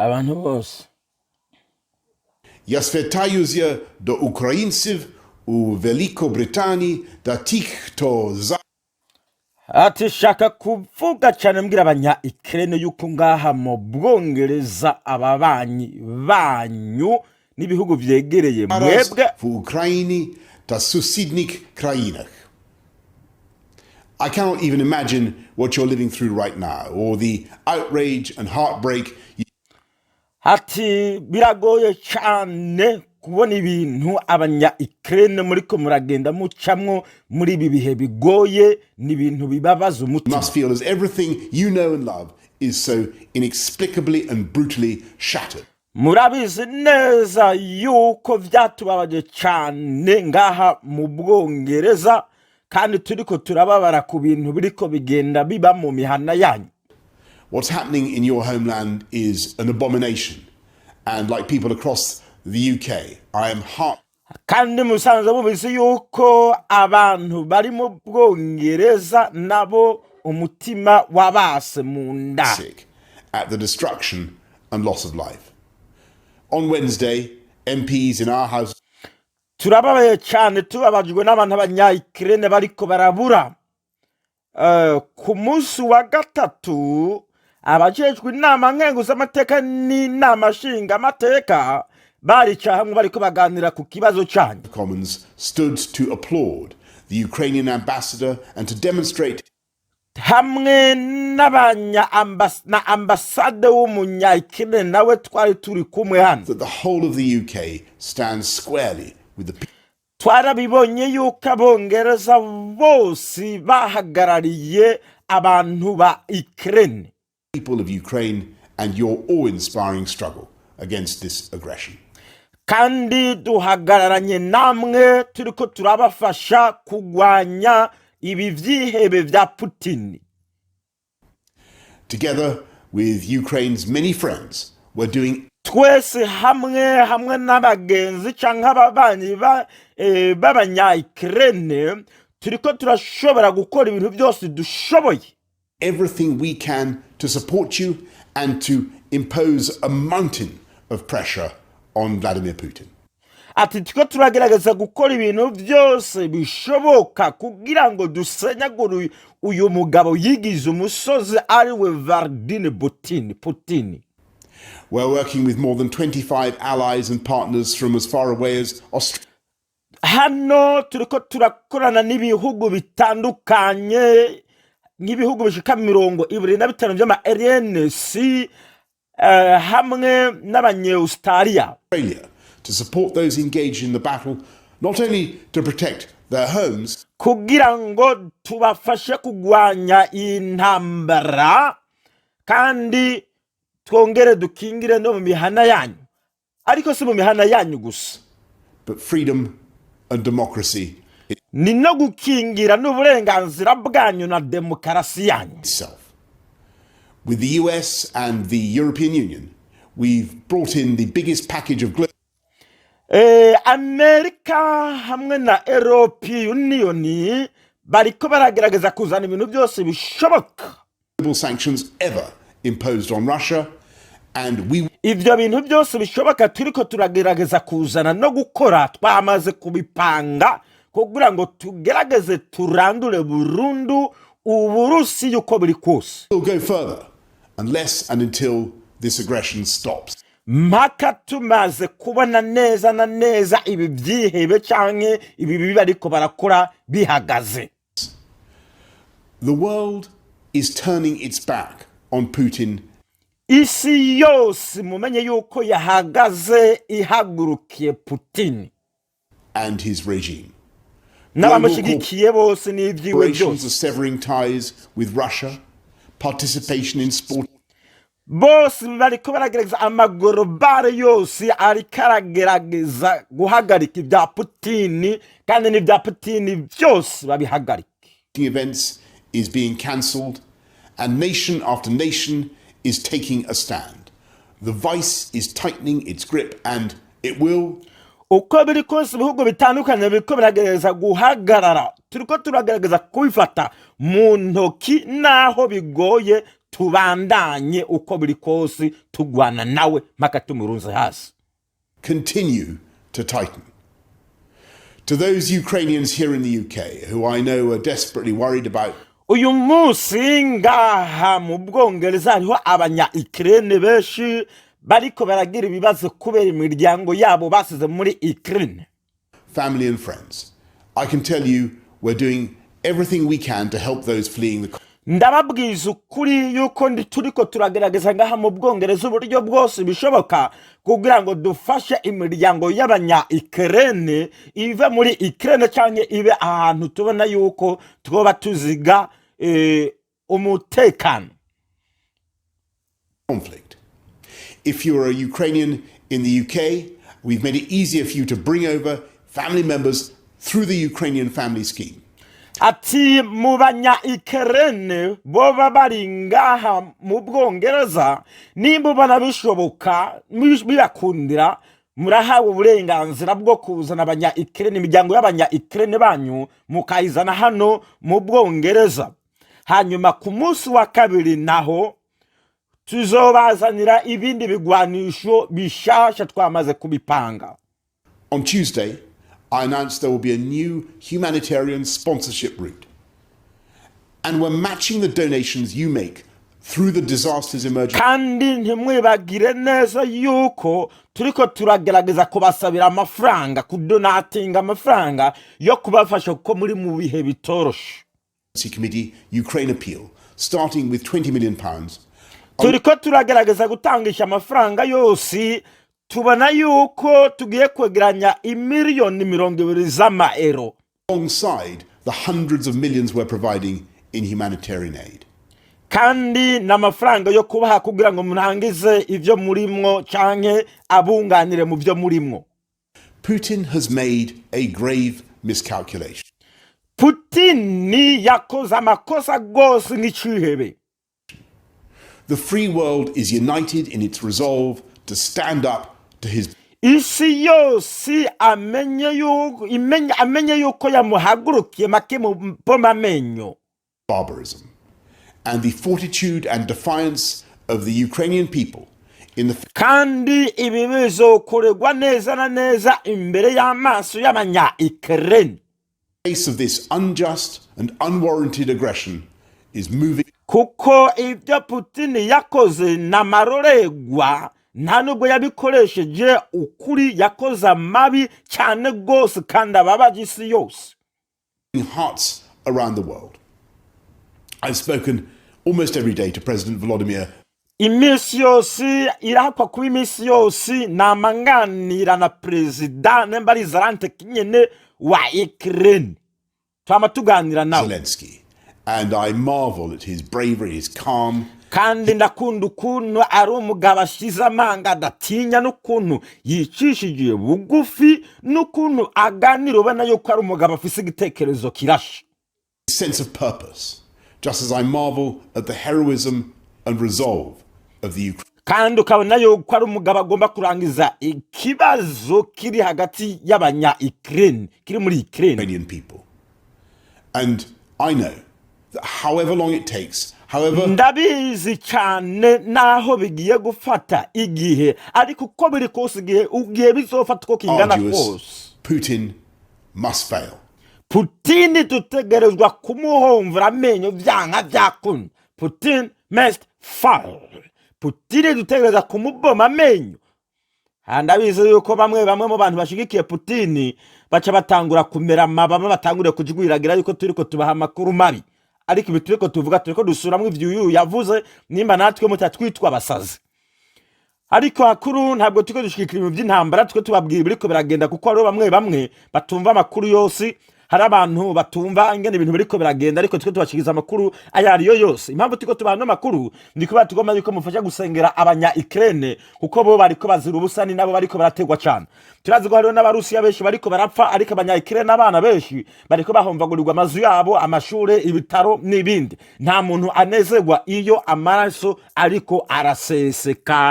abantu bose. Ja zwiertaju do Ukraińców u Wielkobrytanii da tych, to za... Ati shaka kuvuga cyane mbwira abanya-Ukraine yuko ngaha mu Bwongereza ababanyi banyu n'ibihugu vyegereye mwebwe w Ukraini ta susidnik krajinach. I cannot even imagine what you're living through right now, or the outrage and heartbreak. Ati biragoye cyane kubona ibintu abanya-Ukraine muriko muragenda mucamwo muri ibi bihe bigoye n'ibintu bibabaza umutima. Must feel as everything you know and love is so inexplicably and brutally shattered. Murabizi neza yuko vyatubabaje cyane ngaha mu Bwongereza, kandi turiko turababara ku bintu biriko bigenda biba mu mihana yanyu. What's happening in your homeland is an abomination, and like people across the UK, I am kandi musanze mubizi yuko abantu bari mu Bwongereza nabo umutima wabase mu nda sick at the destruction and loss of life. On Wednesday, MPs in our house turababaye cyane tubabajwe n'abantu abanya-Ukraine bariko barabura. Ku munsi wa gatatu abajejwe inama nkenguzamateka n'inama nshingamateka barica hamwe bariko baganira ku kibazo cyanyu. Commons stood to applaud the Ukrainian ambassador and to demonstrate hamwe na ambasade w'umunya-Ukraine nawe twari turi kumwe hano that the whole of the UK stands squarely with the twarabibonye yuko abongereza bose bahagarariye abantu ba Ukraine, people of Ukraine, and your awe-inspiring struggle against this aggression. kandi duhagararanye namwe turiko turabafasha kugwanya ibi vyihebe vya Putin. Together with Ukraine's many friends, we're doing twese hamwe n'abagenzi canke ababanyi b'abanya-Ukraine turiko turashobora gukora ibintu byose dushoboye, everything we can to support you and to impose a mountain of pressure on Vladimir Putin. Ati turiko turagerageza gukora ibintu byose bishoboka kugira ngo dusenyagure uyu mugabo yigize umusozi ari we Vladimir Putin. We're working with more than 25 allies and partners from as far away as Australia. Hano turiko turakorana n'ibihugu bitandukanye nk'ibihugu bishika 25 by'ama RNC hamwe n'abanye-Australia to support those engaged in the battle, not only to protect their homes, kugira ngo tubafashe kugwanya intambara kandi twongere dukingire no mu mihana yanyu, ariko si mu mihana yanyu gusa, but freedom and democracy ni no gukingira n'uburenganzira bwanyu na demokarasi yanyu itself. With the US and the European Union, we've brought in the biggest package of America hamwe na European Union bariko baragerageza kuzana ibintu byose bishoboka global sanctions ever imposed on Russia, and ivyo bintu byose bishoboka turiko turagerageza kuzana no gukora twamaze kubipanga kugira ngo tugerageze turandure burundu Uburusi yuko biri kose. We'll go further unless and until this aggression stops. Mpaka tumaze kubona neza na neza ibi vyihebe canke ibi bibi bariko barakora bihagaze. The world is turning its back on Putin. Isi yose mumenye yuko yahagaze ihagurukiye Putin and his regime. N'abamushigikiye bose n'ivyiwe byose. Severing ties with Russia, participation in sport. Bose bariko baragerageza amagorobare yose ariko aragerageza guhagarika ibya Putin kandi n'ibya Putin byose babihagarika. Events is being cancelled and nation after nation is taking a stand. The vice is tightening its grip and it will. Uko biri kose bihugu bitandukanye biriko biragerageza guhagarara turiko turagerageza kubifata mu ntoki naho bigoye tubandanye uko biri kose tugwana nawe mpaka tumurunze hasi. Continue to tighten. To those Ukrainians here in the UK who I know are desperately worried about uyu munsi ngaha mu Bwongereza hariho abanya-Ukraine benshi bariko baragira ibibazo kubera imiryango yabo basize muri Ukraine, family and friends, I can tell you we're doing everything we can to help those fleeing the ndababwiza ukuri yuko turiko turagerageza ngaha mu Bwongereza uburyo bwose bishoboka kugira ngo dufashe imiryango y'abanya-Ukraine ive muri Ukraine canke ibe ahantu tubona yuko twoba tuziga umutekano. conflict. If you're a Ukrainian in the UK, we've made it easier for you to bring over family members through the Ukrainian family scheme. Ati mu banya-Ukraine boba bari ngaha mu Bwongereza nimba banabishoboka bibakundira murahawe uburenganzira bwo kuzana abanya-Ukraine imiryango y'abanya-Ukraine banyu mukayizana hano mu Bwongereza, hanyuma ku munsi wa kabiri naho tuzobazanira ibindi bigwanisho bishasha twamaze kubipanga. On Tuesday, I announced there will be a new humanitarian sponsorship route. And we're matching the donations you make through the Disasters Emergency. Kandi ntimwibagire neza yuko turiko turagerageza kubasabira amafaranga, kudonatinga amafaranga yo kubafasha kuko muri mu bihe bitoroshe. Committee Ukraine appeal, starting with £20 million. Turiko turagerageza gutangisha amafaranga yose tubona yuko tugiye kwegeranya imiliyoni 20 z'amaero, alongside the hundreds of millions we're providing in humanitarian aid. kandi n'amafaranga yo kubaha kugira ngo murangize ivyo murimwo canke abunganire mu vyo murimwo. Putin has made a grave miscalculation. Putin yakoze amakosa gose nk'icihebe. The free world is united in its resolve to stand up to his isi yose amenye yuko yamuhagurukiye make mu pomamenyo barbarism, and the fortitude and defiance of the Ukrainian people in the kandi ibi bizokorerwa neza na neza imbere y'amaso y'abanya-Ukraine. face of this unjust and unwarranted aggression is moving kuko ibyo Putin yakoze n'amaroregwa nta nubwo yabikoresheje ukuri, yakoze amabi cyane gose kandi ababaje isi yose. hearts around the world. I've spoken almost every day to President Volodymyr. Imisi yose irahakwa kuba imisi yose namanganira na Perezida nembari zarante kinyene wa Ukraine, twama tuganira nawe Zelensky, and I marvel at his bravery, his calm, kandi ndakunda ukuntu ari umugabo ashize amanga adatinya, n'ukuntu yicishije bugufi, n'ukuntu aganira ubona yuko ari umugabo afise igitekerezo kirashe, his sense of purpose, just as I marvel at the heroism and resolve of the kandi ukabona yuko ari umugabo agomba kurangiza ikibazo kiri hagati y'abanya-Ukraine, kiri muri Ukraine. Ukrainian people. And I know that however long it takes, however ndabizi cyane naho bigiye gufata igihe, ariko uko biri kose igihe bizofata uko kingana kose, Putin must fail. Putin tutegerezwa kumuhomvura amenyo vyanka vyakunda. Putin must fail. Putin tutegereza kumuboma amenyo. Ndabizi yuko bamwe mu bantu bashigikiye Putin baca batangura kumera mababa, batangure kujigwiragira yuko turiko tubaha amakuru mabi, ariko ibi turiko tuvuga turiko dusuramwe ivyo yavuze, nimba natwe mutatwitwa abasazi. Ariko akuru ntabwo turiko dushikira ibintu by'intambara, turiko tubabwira biriko biragenda, kuko ari bamwe batumva amakuru yose. Hari abantu batumva ingene ibintu biriko biragenda, ariko turiko tubashikiriza amakuru ayariyo yose. Impamvu turiko tubana amakuru ndiko batugomba yuko mufasha gusengera abanya-Ukraine, kuko bo bariko bazira ubusani, nabo bariko barategwa cyane. Turazi ko hariho n'abarusiya benshi bariko barapfa, ariko abanya-Ukraine abana benshi bariko bahomvagurirwa amazu yabo, amashure, ibitaro n'ibindi. Nta muntu anezerwa iyo amaraso ariko araseseka.